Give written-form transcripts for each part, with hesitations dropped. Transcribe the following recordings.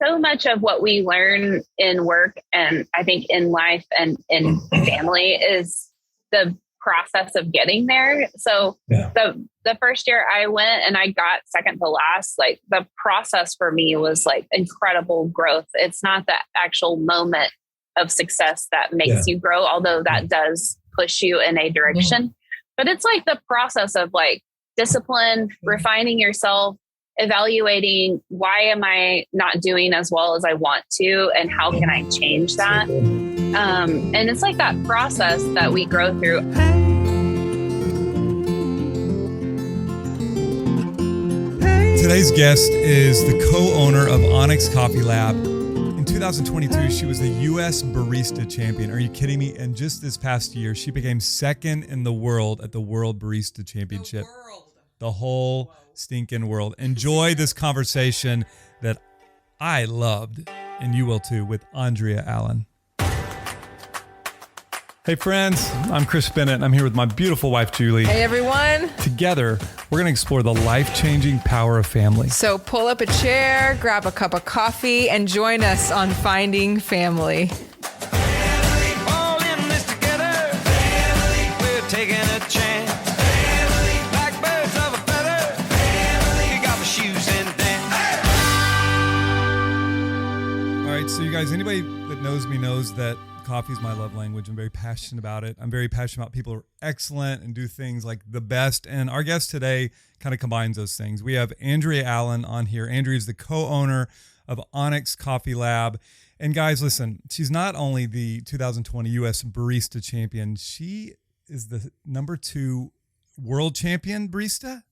so much of what we learn in work and I think in life and in family is the process of getting there. So the first year I went and I got second to last, like the process for me was like incredible growth. It's not the actual moment of success that makes you grow, although that does push you in a direction. But it's like the process of like discipline, refining yourself, evaluating why am I not doing as well as I want to, and how can I change that? And it's like that process that we grow through. Today's guest is the co-owner of ONYX Coffee Lab. In 2022, she was the U.S. Barista Champion. Are you kidding me? And just this past year, she became second in the world at the World Barista Championship. The whole stinking world. Enjoy this conversation that I loved, and you will too, with Andrea Allen. Hey friends, I'm Chris Bennett, and I'm here with my beautiful wife, Julie. Hey everyone. Together, we're going to explore the life-changing power of family. So pull up a chair, grab a cup of coffee, and join us on Finding Family. Family, all in this together. Family, we're taking a chance. Family, like birds of a feather. Family, we got the shoes in dance. All right, so you guys, anybody that knows me knows that coffee is my love language. I'm very passionate about it. I'm very passionate about people who are excellent and do things like the best. And our guest today kind of combines those things. We have Andrea Allen on here. Andrea is the co-owner of ONYX Coffee Lab. And guys, listen, she's not only the 2020 U.S. Barista Champion, she is the #2 world champion barista.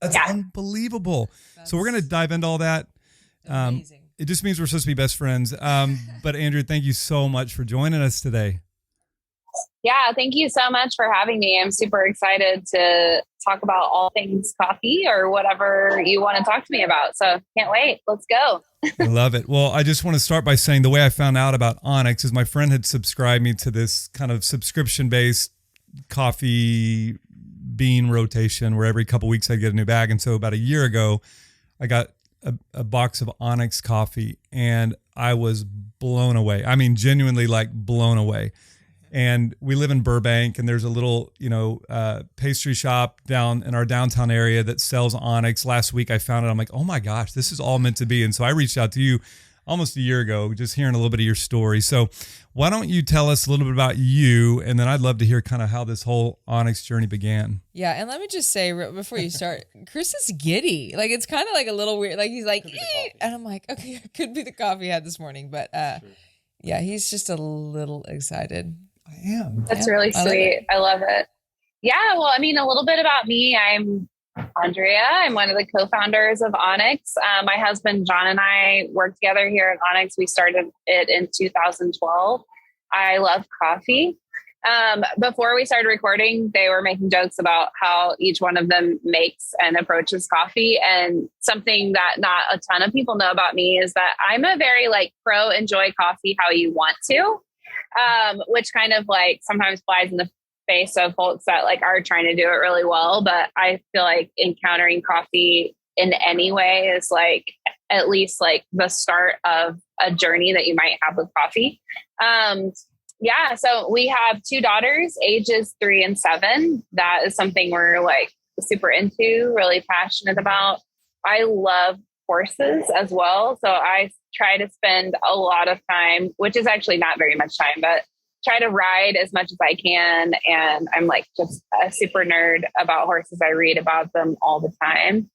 That's unbelievable. So we're going to dive into all that. Amazing. It just means we're supposed to be best friends. But Andrea, thank you so much for joining us today. Yeah, thank you so much for having me. I'm super excited to talk about all things coffee or whatever you want to talk to me about. So can't wait. Let's go. I love it. Well, I just want to start by saying the way I found out about ONYX is my friend had subscribed me to this kind of subscription-based coffee bean rotation where every couple weeks I'd get a new bag. And so about a year ago, I got a box of ONYX coffee and I was blown away. I mean, genuinely like blown away. And we live in Burbank and there's a little, pastry shop down in our downtown area that sells ONYX. Last week I found it. I'm like, oh my gosh, this is all meant to be. And so I reached out to you almost a year ago, just hearing a little bit of your story. So why don't you tell us a little bit about you? And then I'd love to hear kind of how this whole ONYX journey began. Yeah. And let me just say before you start, Chris is giddy. Like, it's kind of like a little weird. Like he's like, and I'm like, okay, it could be the coffee I had this morning. But yeah, he's just a little excited. I am. That's really sweet. I love it. Yeah. Well, I mean, a little bit about me. I'm Andrea. I'm one of the co-founders of ONYX. My husband, John, and I work together here at ONYX. We started it in 2012. I love coffee. Before we started recording, they were making jokes about how each one of them makes and approaches coffee. And something that not a ton of people know about me is that I'm a very pro enjoy coffee how you want to, which kind of sometimes flies in the face of folks that are trying to do it really well. But I feel like encountering coffee in any way is at least the start of a journey that you might have with coffee. So we have 2 daughters, ages 3 and 7. That is something we're super into, really passionate about. I love horses as well. So I try to spend a lot of time, which is actually not very much time, but try to ride as much as I can. And I'm just a super nerd about horses. I read about them all the time.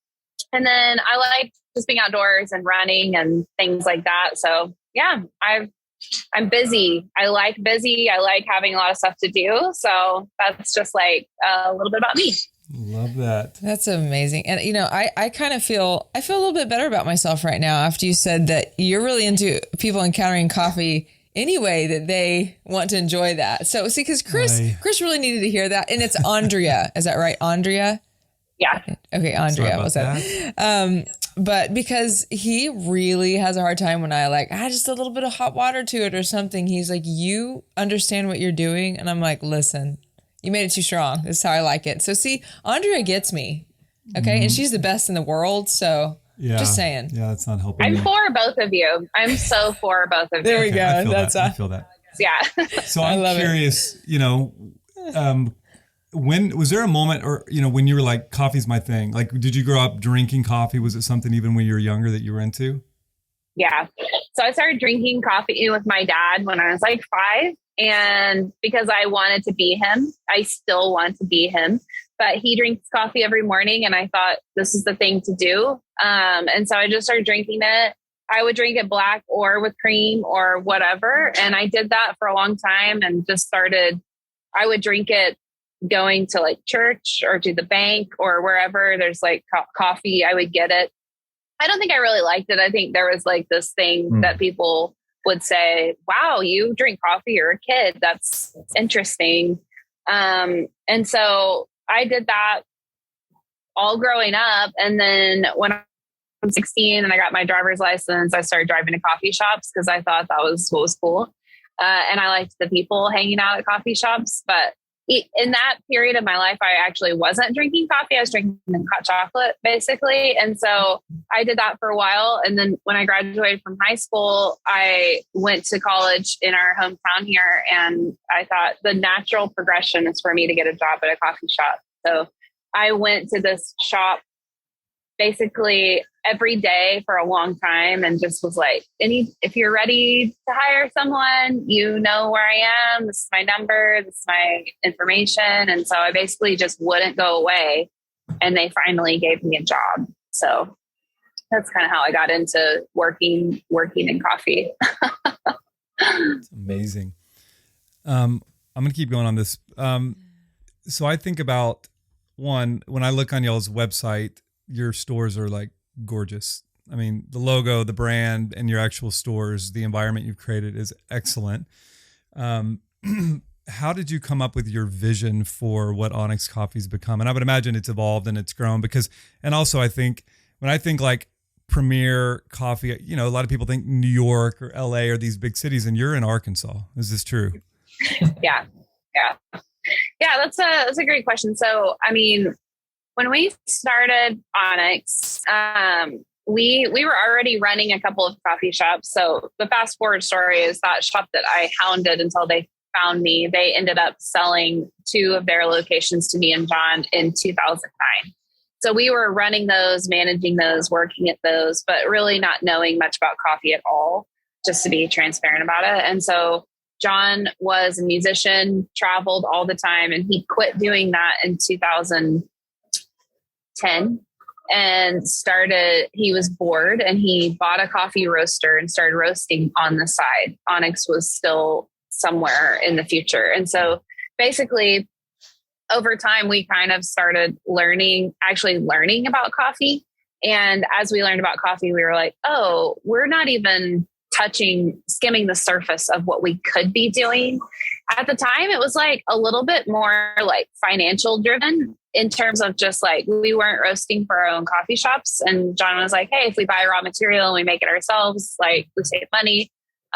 And then I like just being outdoors and running and things like that. So yeah, I'm busy. I like busy. I like having a lot of stuff to do. So that's just a little bit about me. Love that. That's amazing. And, I kind of feel a little bit better about myself right now after you said that you're really into people encountering coffee anyway, that they want to enjoy that. So see, because Chris really needed to hear that. And it's Andrea. Is that right? Andrea? Yeah. Okay. Andrea. What's that? But because he really has a hard time when I add just a little bit of hot water to it or something, he's like, you understand what you're doing? And I'm like, listen, you made it too strong. This is how I like it. So see, Andrea gets me. Okay. And she's the best in the world. So Yeah. Just saying. Yeah, that's not helping I'm me. for both of you. I'm so for both of There you. we go. I feel That's that. I feel that. Yeah. So I I'm love it. curious, when was there a moment or, when you were like, coffee's my thing? Like, did you grow up drinking coffee? Was it something even when you were younger that you were into? Yeah. So I started drinking coffee with my dad when I was like 5. And because I wanted to be him, I still want to be him. But he drinks coffee every morning and I thought this is the thing to do. And so I just started drinking it. I would drink it black or with cream or whatever. And I did that for a long time and just I would drink it going to like church or to the bank or wherever there's like coffee, I would get it. I don't think I really liked it. I think there was like this thing that people would say, wow, you drink coffee, you're a kid. That's interesting. And so I did that all growing up. And then when I'm 16 and I got my driver's license, I started driving to coffee shops because I thought that was what was cool. And I liked the people hanging out at coffee shops. But in that period of my life, I actually wasn't drinking coffee. I was drinking hot chocolate, basically. And so I did that for a while. And then when I graduated from high school, I went to college in our hometown here. And I thought the natural progression is for me to get a job at a coffee shop. So I went to this shop basically every day for a long time and just was like, if you're ready to hire someone, you know where I am. This is my number. This is my information. And so I basically just wouldn't go away. And they finally gave me a job. So that's kind of how I got into working in coffee. It's amazing. I'm going to keep going on this. So I think about when I look on y'all's website, your stores are like gorgeous. I mean, the logo, the brand, and your actual stores, the environment you've created is excellent. How did you come up with your vision for what ONYX Coffee's become? And I would imagine it's evolved and it's grown and also I think when I think like premier coffee, a lot of people think New York or LA or these big cities, and you're in Arkansas. Is this true? Yeah. That's a great question. So, I mean, when we started ONYX, we were already running a couple of coffee shops. So the fast forward story is that shop that I hounded until they found me, they ended up selling 2 of their locations to me and John in 2009. So we were running those, managing those, working at those, but really not knowing much about coffee at all, just to be transparent about it. And so John was a musician, traveled all the time, and he quit doing that in 2010 and he was bored and he bought a coffee roaster and started roasting on the side. ONYX was still somewhere in the future. And so basically over time, we kind of started learning about coffee. And as we learned about coffee, we were like, oh, we're not even skimming the surface of what we could be doing. At the time, it was like a little bit more like financial driven in terms of just like, we weren't roasting for our own coffee shops. And John was like, hey, if we buy raw material and we make it ourselves, like we save money.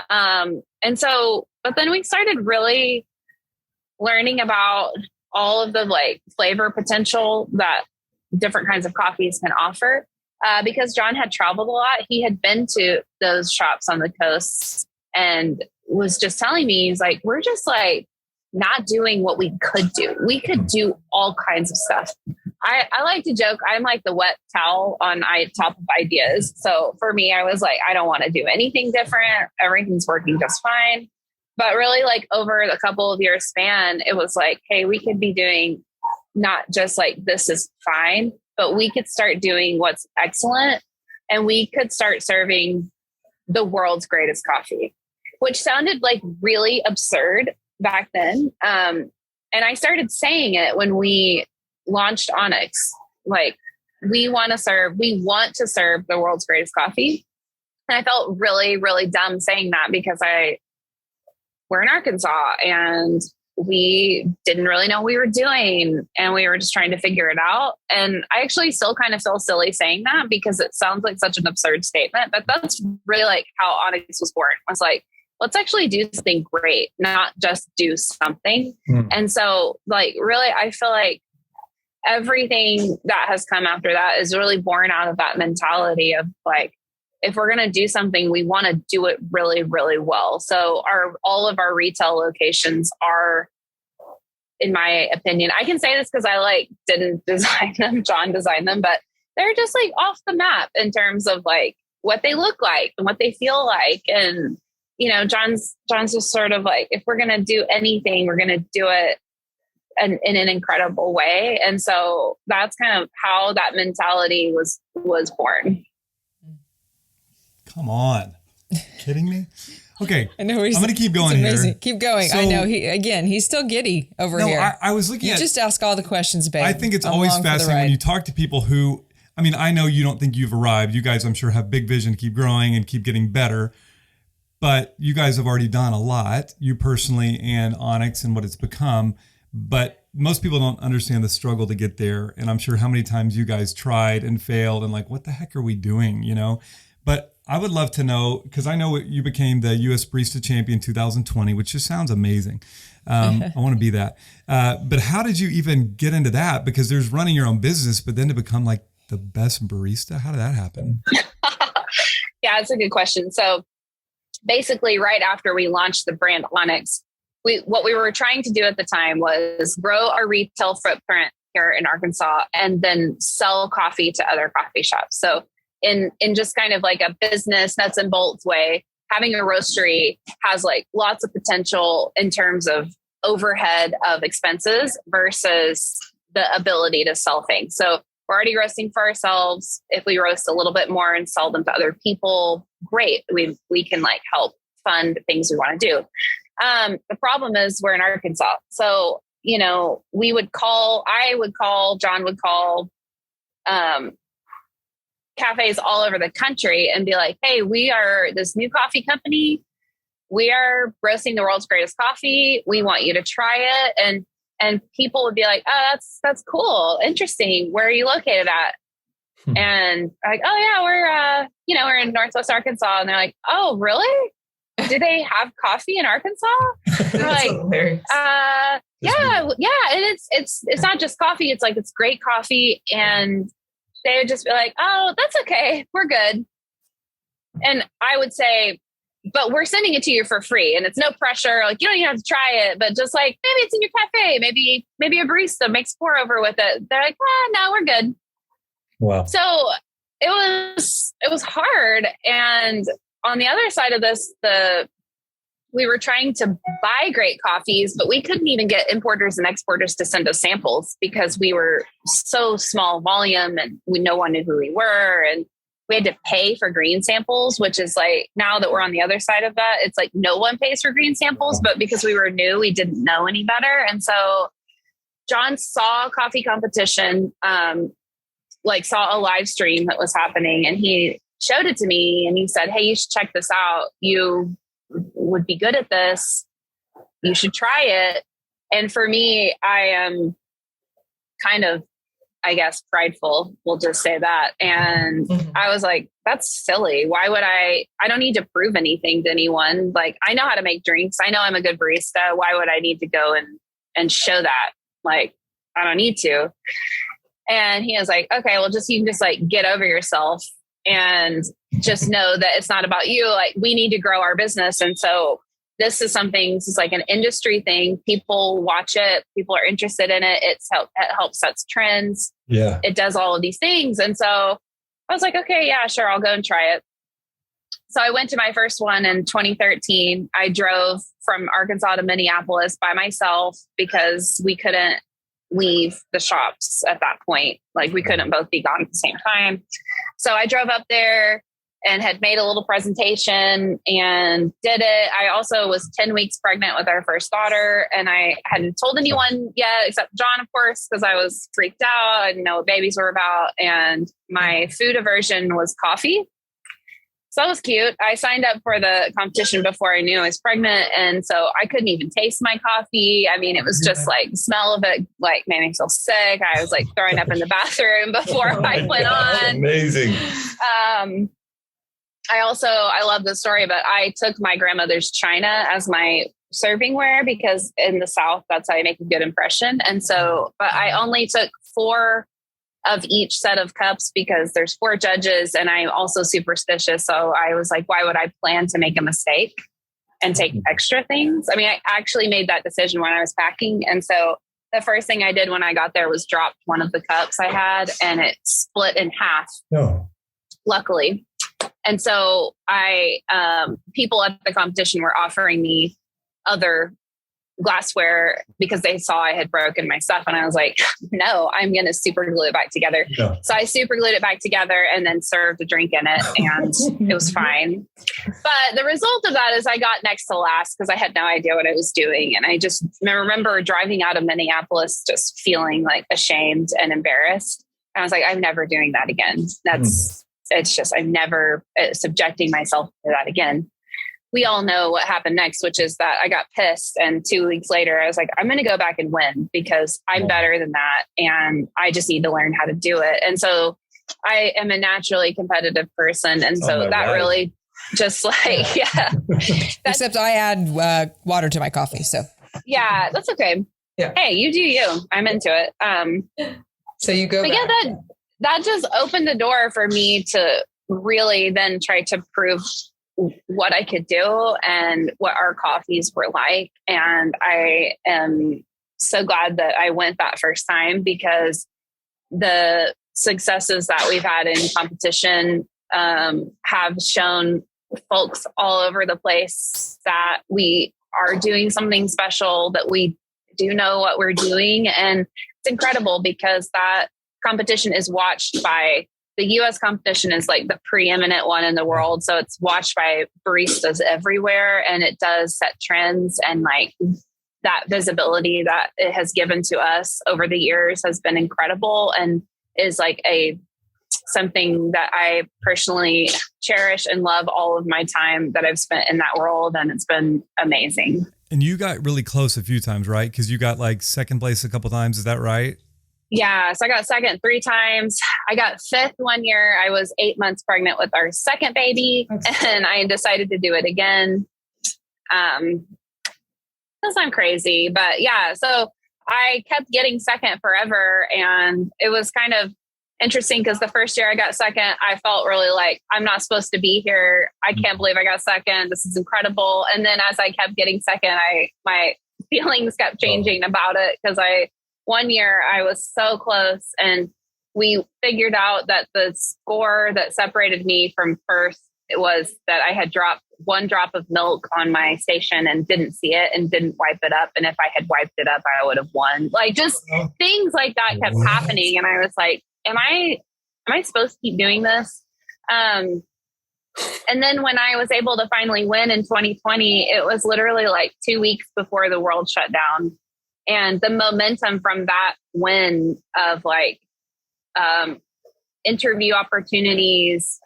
But then we started really learning about all of the like flavor potential that different kinds of coffees can offer. Because John had traveled a lot, he had been to those shops on the coast and was just telling me, he's like, we're just like not doing what we could do. We could do all kinds of stuff. I like to joke, I'm like the wet towel on top of ideas. So for me, I was like, I don't want to do anything different. Everything's working just fine. But really like over a couple of years span, it was like, hey, we could be doing not just like, this is fine, but we could start doing what's excellent and we could start serving the world's greatest coffee, which sounded like really absurd back then. And I started saying it when we launched ONYX, like we want to serve the world's greatest coffee. And I felt really, really dumb saying that because we're in Arkansas and we didn't really know what we were doing and we were just trying to figure it out. And I actually still kind of feel silly saying that because it sounds like such an absurd statement, but that's really like how ONYX was born. I was like, let's actually do something great, not just do something. And so like, really, I feel like everything that has come after that is really born out of that mentality of like, if we're going to do something, we want to do it really, really well. So all of our retail locations are, in my opinion, I can say this because I didn't design them, John designed them, but they're just like off the map in terms of like what they look like and what they feel like. And, John's just sort of like, if we're going to do anything, we're going to do it in an incredible way. And so that's kind of how that mentality was born. Come on. Kidding me? Okay. I know I'm going to keep going here. Keep going. So, I know he's still giddy over here. I was looking you just ask all the questions, babe. I think it's always fascinating when you talk to people who, I know you don't think you've arrived. You guys, I'm sure, have big vision to keep growing and keep getting better. But you guys have already done a lot, you personally and ONYX and what it's become. But most people don't understand the struggle to get there. And I'm sure how many times you guys tried and failed and like, what the heck are we doing, But I would love to know, because I know you became the U.S. Barista Champion 2020, which just sounds amazing. I want to be that. But how did you even get into that? Because there's running your own business, but then to become like the best barista, how did that happen? Yeah, it's a good question. So basically, right after we launched the brand ONYX, what we were trying to do at the time was grow our retail footprint here in Arkansas and then sell coffee to other coffee shops. So in just kind of like a business nuts and bolts way, having a roastery has like lots of potential in terms of overhead of expenses versus the ability to sell things. So we're already roasting for ourselves. If we roast a little bit more and sell them to other people, great. We can like help fund things we want to do. The problem is we're in Arkansas. So, I would call, John would call, cafes all over the country and be like, hey, we are this new coffee company. We are roasting the world's greatest coffee. We want you to try it. And people would be like, oh, that's cool. Interesting. Where are you located at? And I'm like, oh yeah, we're in Northwest Arkansas. And they're like, oh, really? Do they have coffee in Arkansas? They're like, yeah. And it's not just coffee. It's like, it's great coffee. And they would just be like, oh, that's okay. We're good. And I would say, but we're sending it to you for free and it's no pressure. Like, you don't even have to try it, but just like, maybe it's in your cafe. Maybe a barista makes pour over with it. They're like, no, we're good. Wow. So it was hard. And on the other side of this, we were trying to buy great coffees, but we couldn't even get importers and exporters to send us samples because we were so small volume and no one knew who we were. And we had to pay for green samples, which is like, now that we're on the other side of that, it's like no one pays for green samples, but because we were new, we didn't know any better. And so John saw a coffee competition, saw a live stream that was happening, and he showed it to me and he said, hey, you should check this out. You would be good at this. You should try it. And for me, I am kind of, I guess, prideful. We'll just say that. And I was like, that's silly. Why would I don't need to prove anything to anyone. Like, I know how to make drinks. I know I'm a good barista. Why would I need to go and show that? Like, I don't need to. And he was like, okay, well, you can just like get over yourself and just know that it's not about you. Like, we need to grow our business. And so this is like an industry thing. People watch it. People are interested in it. It helps sets trends. Yeah. It does all of these things. And so I was like, okay, yeah, sure. I'll go and try it. So I went to my first one in 2013. I drove from Arkansas to Minneapolis by myself because we couldn't leave the shops at that point. Like, we couldn't both be gone at the same time. So I drove up there and had made a little presentation and did it. I also was 10 weeks pregnant with our first daughter, and I hadn't told anyone yet except John, of course, because I was freaked out. I didn't know what babies were about. And my food aversion was coffee. So that was cute. I signed up for the competition before I knew I was pregnant. And so I couldn't even taste my coffee. I mean, it was just like the smell of it, like, made me feel sick. I was like throwing up in the bathroom before I went on. Amazing. I love this story, but I took my grandmother's china as my servingware because in the South, that's how you make a good impression. And so, but I only took 4 of each set of cups because there's 4 judges, and I'm also superstitious. So I was like, why would I plan to make a mistake and take extra things? I mean, I actually made that decision when I was packing. And so the first thing I did when I got there was drop one of the cups I had, and it split in half. No. Luckily. And so people at the competition were offering me other glassware because they saw I had broken my stuff. And I was like, no, I'm going to super glue it back together. Yeah. So I super glued it back together and then served a drink in it, and it was fine. But the result of that is I got next to last because I had no idea what I was doing. And I just remember driving out of Minneapolis, just feeling like ashamed and embarrassed. And I was like, I'm never doing that again. It's just, I'm never subjecting myself to that again. We all know what happened next, which is that I got pissed. And 2 weeks later, I was like, I'm going to go back and win because I'm better than that. And I just need to learn how to do it. And so I am a naturally competitive person. And so that really just like, yeah. Except I add water to my coffee. So yeah, that's okay. Yeah. Hey, you do you. I'm into it. So you go back. Yeah, that just opened the door for me to really then try to prove what I could do and what our coffees were like. And I am so glad that I went that first time because the successes that we've had in competition have shown folks all over the place that we are doing something special, that we do know what we're doing. And it's incredible because that competition is watched by the U.S. competition is like the preeminent one in the world. So it's watched by baristas everywhere, and it does set trends, and like that visibility that it has given to us over the years has been incredible and is like something that I personally cherish and love all of my time that I've spent in that world. And it's been amazing. And you got really close a few times, right? Because you got like second place a couple times. Is that right? Yeah. So I got second 3 times. I got 5th one year. I was 8 months pregnant with our second baby, and I decided to do it again. Doesn't sound crazy, but yeah. So I kept getting second forever, and it was kind of interesting because the first year I got second, I felt really like I'm not supposed to be here. I can't believe I got second. This is incredible. And then as I kept getting second, my feelings kept changing about it because one year I was so close, and we figured out that the score that separated me from first, it was that I had dropped 1 drop of milk on my station and didn't see it and didn't wipe it up. And if I had wiped it up, I would have won. Like just things like that kept happening. And I was like, am I supposed to keep doing this? And then when I was able to finally win in 2020, it was literally like 2 weeks before the world shut down. And the momentum from that win of like interview opportunities,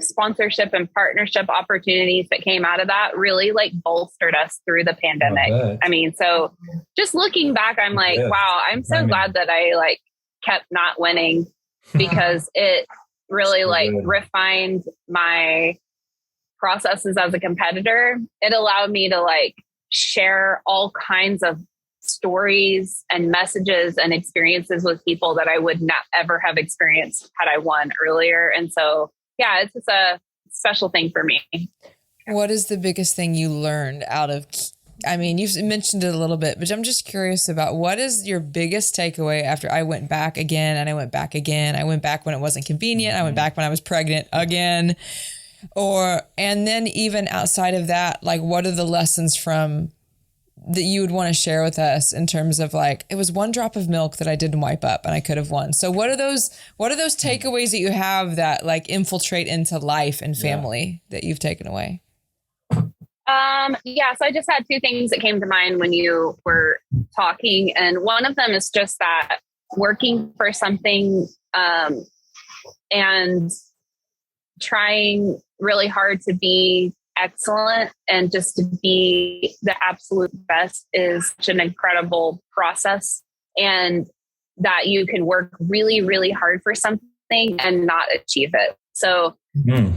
sponsorship and partnership opportunities that came out of that really like bolstered us through the pandemic. I mean, so just looking back, I'm like, wow, I'm so glad that I like kept not winning because it really like refined my processes as a competitor. It allowed me to like share all kinds of stories and messages and experiences with people that I would not ever have experienced had I won earlier. And so, yeah, it's just a special thing for me. What is the biggest thing you learned out of, I mean, you've mentioned it a little bit, but I'm just curious about what is your biggest takeaway after I went back again and I went back again. I went back when it wasn't convenient. I went back when I was pregnant again. And then even outside of that, like what are the lessons from that you would want to share with us in terms of like, it was 1 drop of milk that I didn't wipe up and I could have won. So what are those takeaways that you have that like infiltrate into life and family that you've taken away? So I just had 2 things that came to mind when you were talking. And one of them is just that working for something, and trying really hard to be excellent and just to be the absolute best is such an incredible process, and that you can work really, really hard for something and not achieve it. So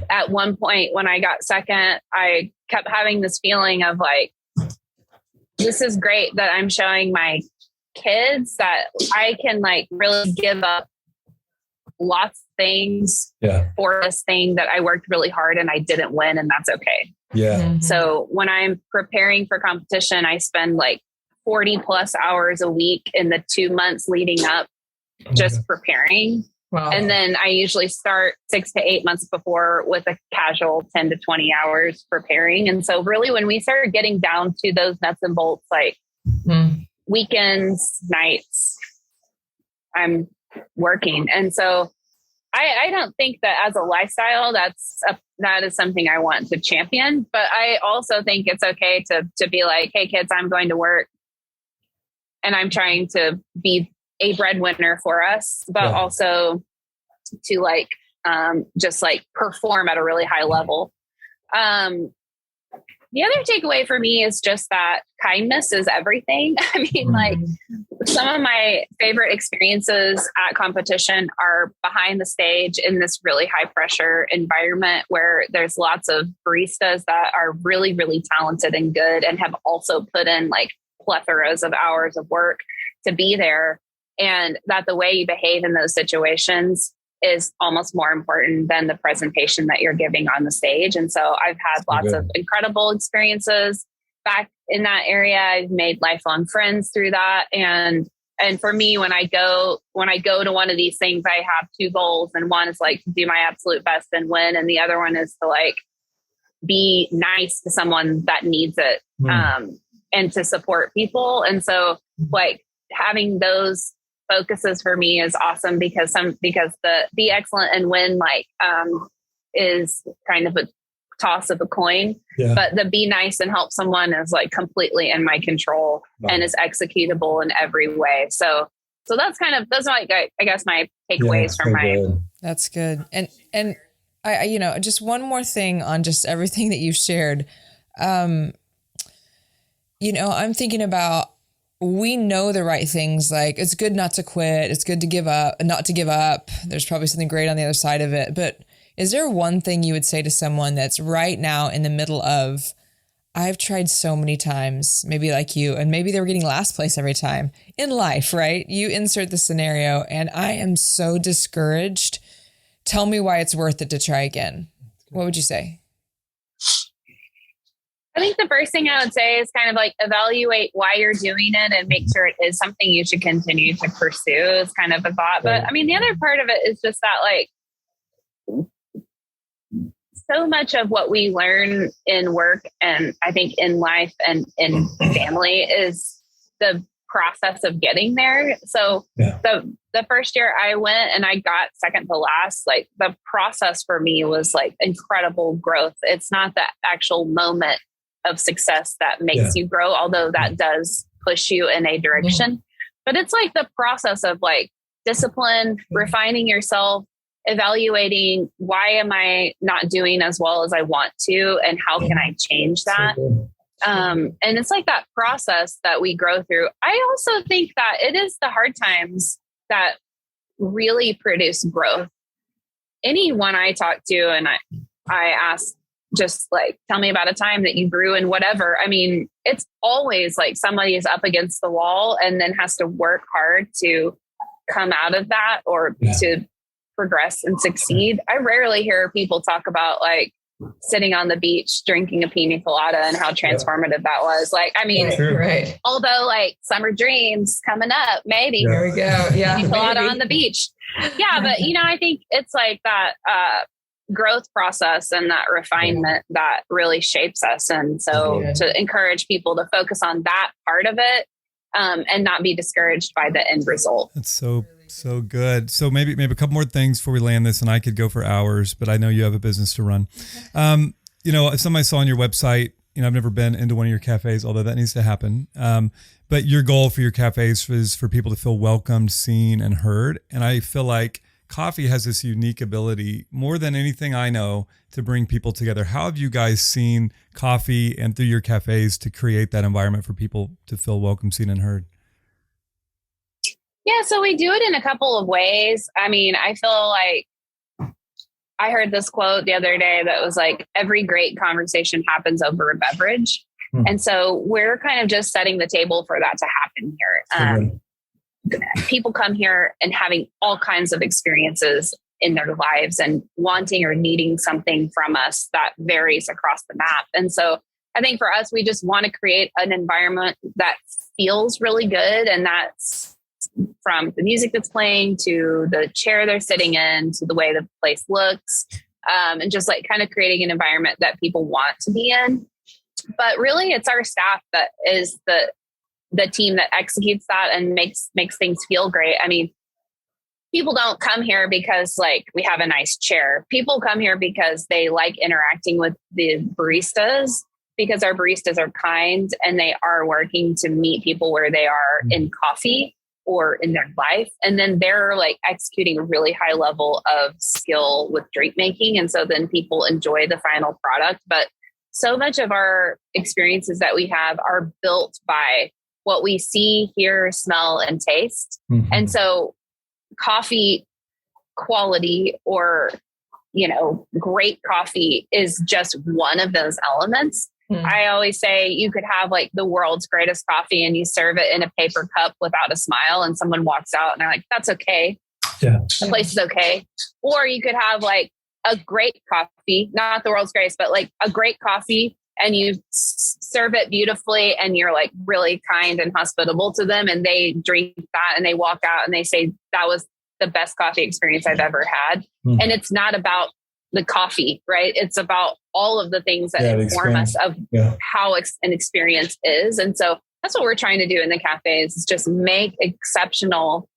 at one point when I got second, I kept having this feeling of like, this is great that I'm showing my kids that I can like really give up lots of things for this thing that I worked really hard and I didn't win, and that's okay. Yeah. So when I'm preparing for competition, I spend like 40 plus hours a week in the 2 months leading up, just preparing. Wow. And then I usually start 6 to 8 months before with a casual 10 to 20 hours preparing. And so really when we started getting down to those nuts and bolts, like weekends, nights, I'm working. And so I don't think that as a lifestyle, that is something I want to champion, but I also think it's okay to be like, hey kids, I'm going to work and I'm trying to be a breadwinner for us, but also to like, just like perform at a really high level. The other takeaway for me is just that kindness is everything. I mean, like some of my favorite experiences at competition are behind the stage in this really high pressure environment where there's lots of baristas that are really, really talented and good and have also put in like plethoras of hours of work to be there. And that the way you behave in those situations is almost more important than the presentation that you're giving on the stage. And so I've had lots of incredible experiences back in that area. I've made lifelong friends through that. And for me, when I go to one of these things, I have two goals. And one is like to do my absolute best and win. And the other one is to like be nice to someone that needs it, and to support people. And so like having those focuses for me is awesome because the be excellent and win like is kind of a toss of a coin, but the be nice and help someone is like completely in my control and is executable in every way. So that's those are like I guess my takeaways from my. Good. That's good. And I just one more thing on just everything that you've shared. I'm thinking about. We know the right things, like it's good not to quit. It's good to not to give up. There's probably something great on the other side of it. But is there one thing you would say to someone that's right now in the middle of, I've tried so many times, maybe like you, and maybe they were getting last place every time in life, right? You insert the scenario and I am so discouraged. Tell me why it's worth it to try again. What would you say? I think the first thing I would say is kind of like evaluate why you're doing it and make sure it is something you should continue to pursue is kind of a thought. But I mean, the other part of it is just that like so much of what we learn in work and I think in life and in family is the process of getting there. So the first year I went and I got second to last, like the process for me was like incredible growth. It's not the actual moment of success that makes you grow, although that does push you in a direction. But it's like the process of like discipline, refining yourself, evaluating why am I not doing as well as I want to, and how can I change that? And it's like that process that we grow through. I also think that it is the hard times that really produce growth. Anyone I talk to and I ask, just like, tell me about a time that you grew in whatever. I mean, it's always like somebody is up against the wall and then has to work hard to come out of that or to progress and succeed. I rarely hear people talk about like sitting on the beach, drinking a pina colada and how transformative that was. Like, I mean, although like summer dreams coming up, maybe. There we go. Yeah. Pina colada on the beach. Yeah. But I think it's like that, growth process and that refinement that really shapes us. And so to encourage people to focus on that part of it, and not be discouraged by the end result. That's so good. So maybe a couple more things before we land this, and I could go for hours, but I know you have a business to run. Something I saw on your website, I've never been into one of your cafes, although that needs to happen. But your goal for your cafes is for people to feel welcomed, seen, and heard. And I feel like coffee has this unique ability, more than anything I know, to bring people together. How have you guys seen coffee and through your cafes to create that environment for people to feel welcome, seen, and heard? Yeah, so we do it in a couple of ways. I mean, I feel like I heard this quote the other day that was like, every great conversation happens over a beverage. And so we're kind of just setting the table for that to happen here. People come here and having all kinds of experiences in their lives and wanting or needing something from us that varies across the map. And so I think for us, we just want to create an environment that feels really good. And that's from the music that's playing to the chair they're sitting in to the way the place looks, and just like kind of creating an environment that people want to be in. But really, it's our staff that is the team that executes that and makes things feel great. I mean, people don't come here because like we have a nice chair. People come here because they like interacting with the baristas, because our baristas are kind and they are working to meet people where they are in coffee or in their life. And then they're like executing a really high level of skill with drink making. And so then people enjoy the final product. But so much of our experiences that we have are built by what we see, hear, smell, and taste. Mm-hmm. And so coffee quality or, great coffee is just one of those elements. Mm-hmm. I always say you could have like the world's greatest coffee and you serve it in a paper cup without a smile and someone walks out and they're like, that's okay. Yeah. The place is okay. Or you could have like a great coffee, not the world's greatest, but like a great coffee, and you serve it beautifully and you're like really kind and hospitable to them. And they drink that and they walk out and they say, that was the best coffee experience I've ever had. Mm. And it's not about the coffee, right? It's about all of the things that inform us of how an experience is. And so that's what we're trying to do in the cafes, is just make exceptional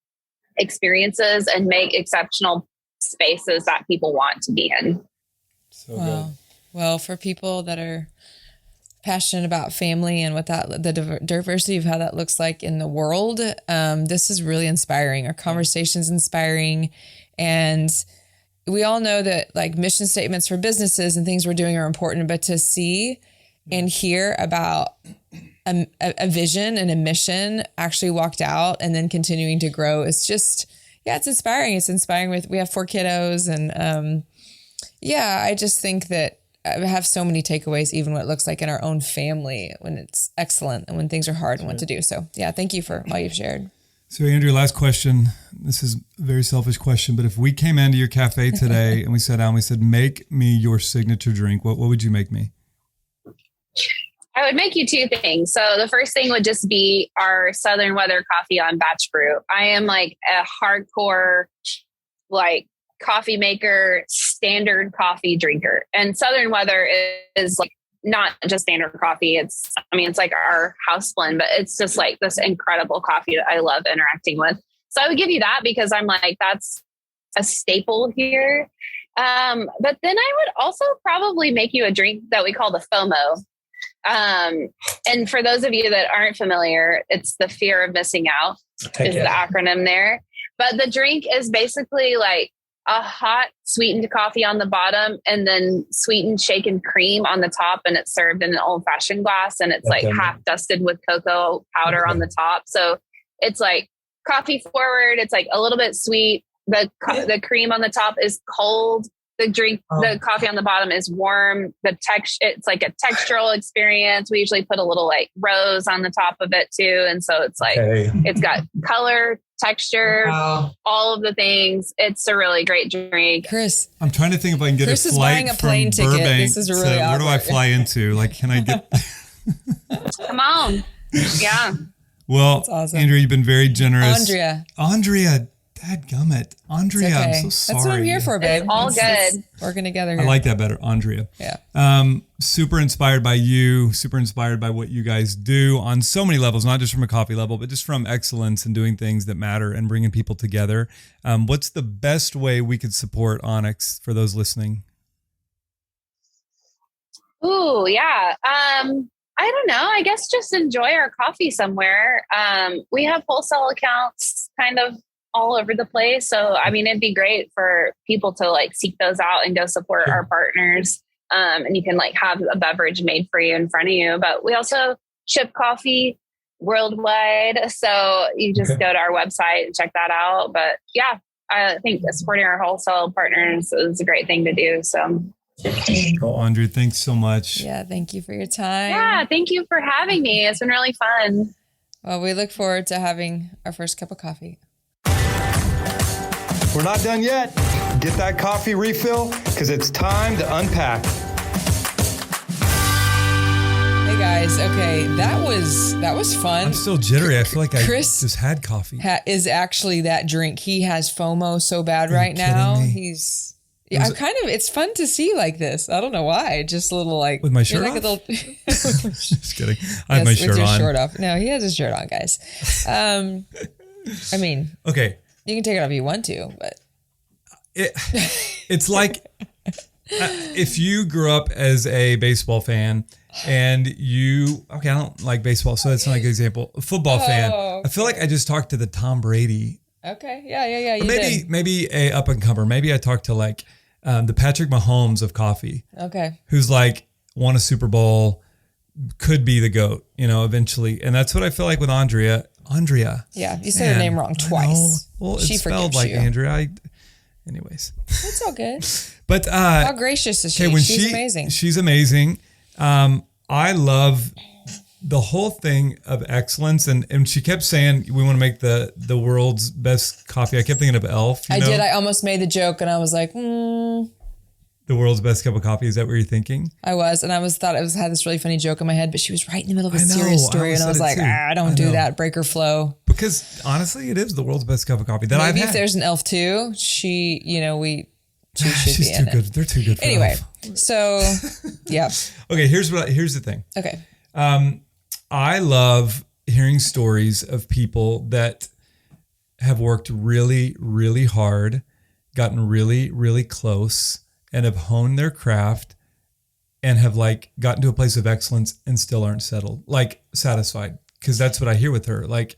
experiences and make exceptional spaces that people want to be in. So wow. Good. Well, for people that are passionate about family and what the diversity of how that looks like in the world, this is really inspiring. Our conversation's inspiring. And we all know that like mission statements for businesses and things we're doing are important, but to see and hear about a vision and a mission actually walked out and then continuing to grow is just, it's inspiring. It's inspiring. We have 4 kiddos and I just think that I have so many takeaways, even what it looks like in our own family when it's excellent and when things are hard and what to do. So thank you for all you've shared. So Andrea, last question. This is a very selfish question, but if we came into your cafe today and we sat down, we said, make me your signature drink, what would you make me? I would make you 2 things. So the first thing would just be our Southern Weather coffee on batch brew. I am like a hardcore, like coffee maker, standard coffee drinker. And Southern Weather is like not just standard coffee. It's like our house blend, but it's just like this incredible coffee that I love interacting with. So I would give you that because I'm like, that's a staple here. But then I would also probably make you a drink that we call the FOMO. And for those of you that aren't familiar, it's the fear of missing out is the acronym there. But the drink is basically like a hot sweetened coffee on the bottom and then sweetened shaken cream on the top. And it's served in an old fashioned glass and it's like half dusted with cocoa powder on the top. So it's like coffee forward. It's like a little bit sweet. The cream on the top is cold. The coffee on the bottom is warm. It's like a textural experience. We usually put a little like rose on the top of it too. And so it's like, it's got color, texture, all of the things. It's a really great drink. Chris, I'm trying to think if I can get a flight from Burbank. This is really where do I fly into? Like, can I get? Come on. Yeah. Well, awesome. Andrea, you've been very generous. Andrea. Dadgummit. Andrea, okay. I'm so sorry. That's what I'm here for, babe. It's all good. Working together here. I like that better, Andrea. Yeah. Super inspired by you, super inspired by what you guys do on so many levels, not just from a coffee level, but just from excellence and doing things that matter and bringing people together. What's the best way we could support ONYX for those listening? Ooh, yeah. I don't know. I guess just enjoy our coffee somewhere. We have wholesale accounts kind of all over the place. So, it'd be great for people to like seek those out and go support our partners. And you can like have a beverage made for you in front of you, but we also ship coffee worldwide. So you just go to our website and check that out. But yeah, I think supporting our wholesale partners is a great thing to do. So. Well, Andrea, thanks so much. Yeah. Thank you for your time. Yeah. Thank you for having me. It's been really fun. Well, we look forward to having our first cup of coffee. We're not done yet. Get that coffee refill because it's time to unpack. Hey guys, okay, that was fun. I'm still jittery. I feel like Chris I just had coffee. Is actually that drink. He has FOMO so bad right kidding now. me? It's fun to see like this. I don't know why. Just a little like With my shirt like off? A little, Just kidding. I have my with shirt your on. shirt off. No, he has his shirt on, guys. I mean, Okay. you can take it off if you want to, but It's like if you grew up as a baseball fan and I don't like baseball, so that's not a good example. A football fan. I feel like I just talked to the Tom Brady. okay, yeah. Or maybe a up and comer. Maybe I talked to like the Patrick Mahomes of coffee. Okay. Who's like won a Super Bowl, could be the GOAT, eventually. And that's what I feel like with Andrea. Yeah, you said her name wrong twice. Well, she it's spelled forgives like you. Andrea. Anyways. It's all good. But How gracious is she? She's amazing. She's amazing. I love the whole thing of excellence. And she kept saying, we want to make the world's best coffee. I kept thinking of Elf. I did. I almost made the joke and I was like, The world's best cup of coffee. Is that what you're thinking? I was. And had this really funny joke in my head, but she was right in the middle of a I know, serious story. I And I was said it like, too. I don't do that. Break her flow. Because honestly, it is the world's best cup of coffee that I've Maybe had. if there's an Elf too, she should She's be too in good. it. They're too good for Anyway, Elf. so yeah. Okay, here's the thing. Okay. I love hearing stories of people that have worked really, really hard, gotten really, really close, and have honed their craft and have like gotten to a place of excellence and still aren't satisfied. Because that's what I hear with her. Like,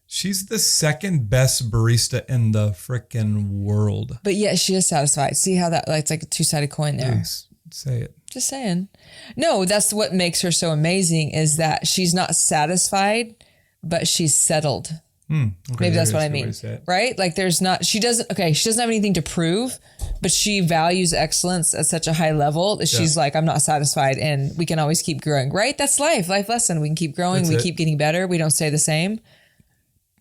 she's the second best barista in the frickin' world. But yeah, she is satisfied. See how it's like a two-sided coin there. Please say it. Just saying. No, that's what makes her so amazing is that she's not satisfied, but she's settled. Okay, Maybe that's what I a good way mean. to say it. Right? Like she doesn't have anything to prove, but she values excellence at such a high level that she's like, I'm not satisfied and we can always keep growing. Right? That's life lesson. We can keep growing. That's we it. keep getting better. We don't stay the same.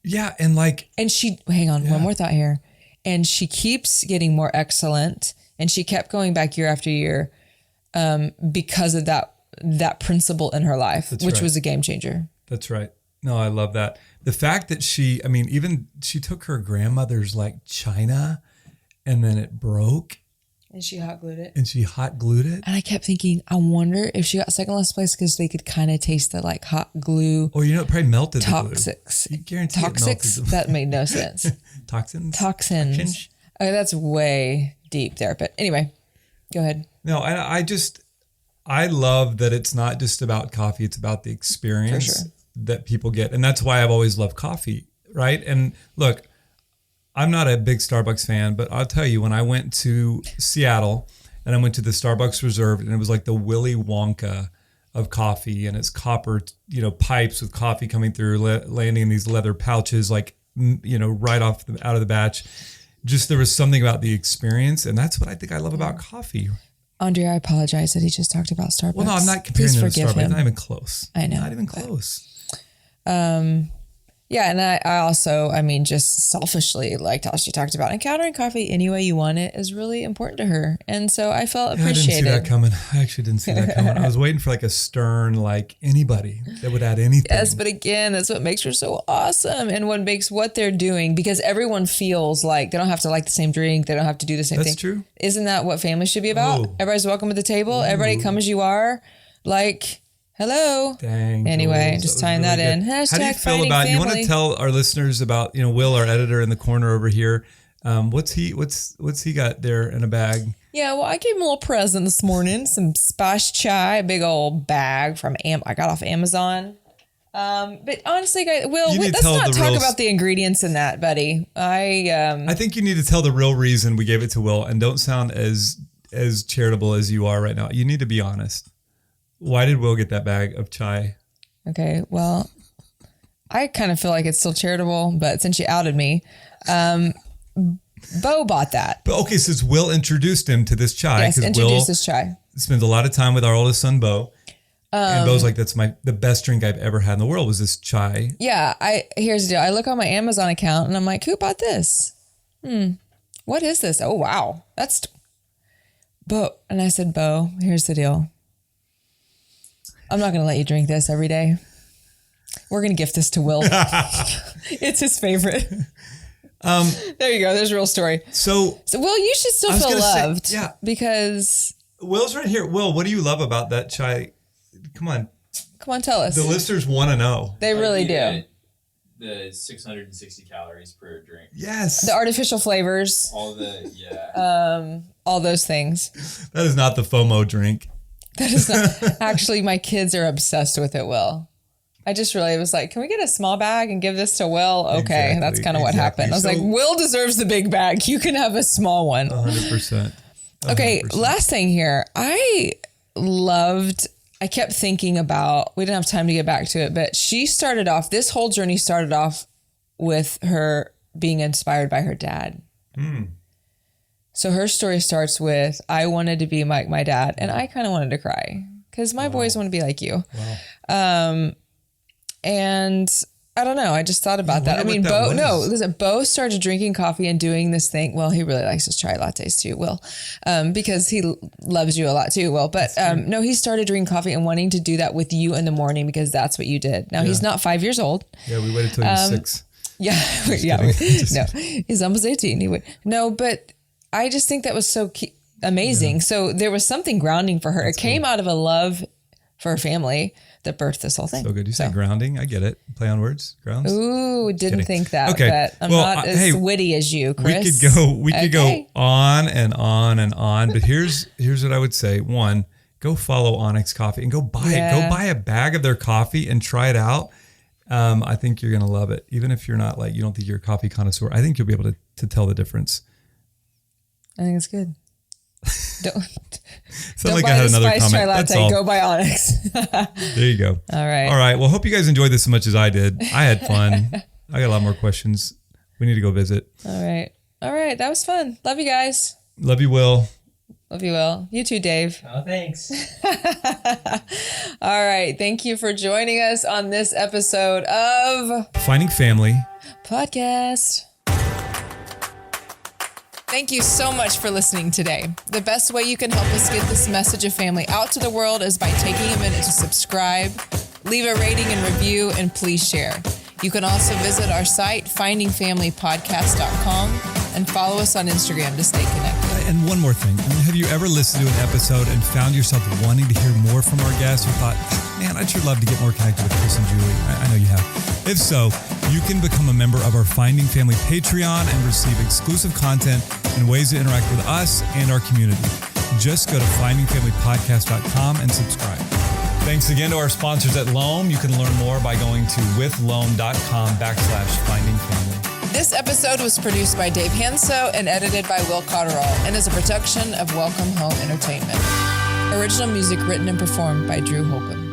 Yeah. And like, And hang on, one more thought here. And she keeps getting more excellent and she kept going back year after year because of that principle in her life, which was a game changer. that's right. No, I love that. The fact that she took her grandmother's like china and then it broke And she hot glued it. and she hot glued it. And I kept thinking, I wonder if she got second last place because they could kind of taste the like hot glue Or, it probably melted the glue. toxics. You guarantee it melted Toxics? the- That made no sense. Toxins? Toxins. Okay, that's way deep there. But anyway, go ahead. No, I love that it's not just about coffee. It's about the experience For sure. that people get. And that's why I've always loved coffee, right? And look, I'm not a big Starbucks fan, but I'll tell you, when I went to Seattle and I went to the Starbucks Reserve and it was like the Willy Wonka of coffee and it's copper, pipes with coffee coming through, landing in these leather pouches, like, right out of the batch. Just there was something about the experience. And that's what I think I love about coffee. Andrea, I apologize that he just talked about Starbucks. Well, no, I'm not comparing Please them to forgive Starbucks. him. Not even close. I know, Not even but- close. Yeah, and I also, just selfishly liked how she talked about encountering coffee any way you want it is really important to her. And so I felt Yeah, I didn't see appreciated. that coming. I actually didn't see that coming. I was waiting for like a stern, like anybody that would add anything. Yes, but again, that's what makes her so awesome and what makes what they're doing because everyone feels like they don't have to like the same drink. They don't have to do the same That's thing. true. Isn't that what family should be about? Oh. Everybody's welcome at the table. Everybody come as you are. Like, hello. Dang. Anyway, Jules, just was tying that really in. good. How do you Hashtag feel fighting about? You want family. to tell our listeners about Will, our editor in the corner over here. What's he got there in a bag? Yeah, well, I gave him a little present this morning. Some spice chai, a big old bag from I got off Amazon. But honestly, guys, Will, You need to let's tell not the talk real about the ingredients in that, buddy. I think you need to tell the real reason we gave it to Will, and don't sound as charitable as you are right now. You need to be honest. Why did Will get that bag of chai? Okay, well, I kind of feel like it's still charitable, but since you outed me, Bo bought that. But okay, since Will introduced him to this chai, Yes, because introduce Will this chai. spends a lot of time with our oldest son, Bo. And Bo's like, that's the best drink I've ever had in the world was this chai. Yeah. Here's the deal. I look on my Amazon account and I'm like, who bought this? What is this? Oh, wow. That's Bo. And I said, Bo, here's the deal. I'm not going to let you drink this every day. We're going to gift this to Will. It's his favorite. There you go. There's a real story. So Will, you should still feel loved. Yeah. Because Will's right here. Will, what do you love about that chai? Come on, tell us. The listeners want to know. They really do. The 660 calories per drink. Yes. The artificial flavors. All Those things. That is not the FOMO drink. That is not. Actually, my kids are obsessed with it, Will. I just really was like, can we get a small bag and give this to Will? Okay, Exactly, that's kind of what happened. I was like, Will deserves the big bag. You can have a small one. 100%. Okay, last thing here. I kept thinking about, we didn't have time to get back to it, but this whole journey started off with her being inspired by her dad. So her story starts with, I wanted to be like my dad, and I kind of wanted to cry because my boys want to be like you. Wow. And I don't know. I just thought about that. I mean, Bo started drinking coffee and doing this thing. Well, he really likes his chai lattes too, Will, because he loves you a lot too, Will. But no, he started drinking coffee and wanting to do that with you in the morning because that's what you did. Now he's not 5 years old. Yeah, we waited till he was 6. Yeah, no, he's almost 18. But I just think that was so amazing. Yeah. So there was something grounding for her. It came out of a love for her family that birthed this whole thing. So good. You said grounding. I get it. Play on words. Grounds. Ooh, didn't think that. Okay. But I'm not as witty as you, Chris. We could go on and on and on. But here's what I would say. One, go follow ONYX Coffee and go buy it. Go buy a bag of their coffee and try it out. I think you're gonna love it. Even if you're not you don't think you're a coffee connoisseur, I think you'll be able to tell the difference. I think it's good. Don't like I had another comment. Latte, that's all. Go buy ONYX. There you go. All right. All right. Well, hope you guys enjoyed this as much as I did. I had fun. I got a lot more questions. We need to go visit. All right. That was fun. Love you guys. Love you, Will. Love you, Will. You too, Dave. Oh, thanks. All right. Thank you for joining us on this episode of Finding Family Podcast. Thank you so much for listening today. The best way you can help us get this message of family out to the world is by taking a minute to subscribe, leave a rating and review, and please share. You can also visit our site, findingfamilypodcast.com, and follow us on Instagram to stay connected. And one more thing. Have you ever listened to an episode and found yourself wanting to hear more from our guests or thought, man, I'd sure love to get more connected with Chris and Julie? I know you have. If so, you can become a member of our Finding Family Patreon and receive exclusive content and ways to interact with us and our community. Just go to findingfamilypodcast.com and subscribe. Thanks again to our sponsors at Loam. You can learn more by going to withloam.com/findingfamily. This episode was produced by Dave Hanso and edited by Will Cotterall and is a production of Welcome Home Entertainment. Original music written and performed by Drew Holcomb.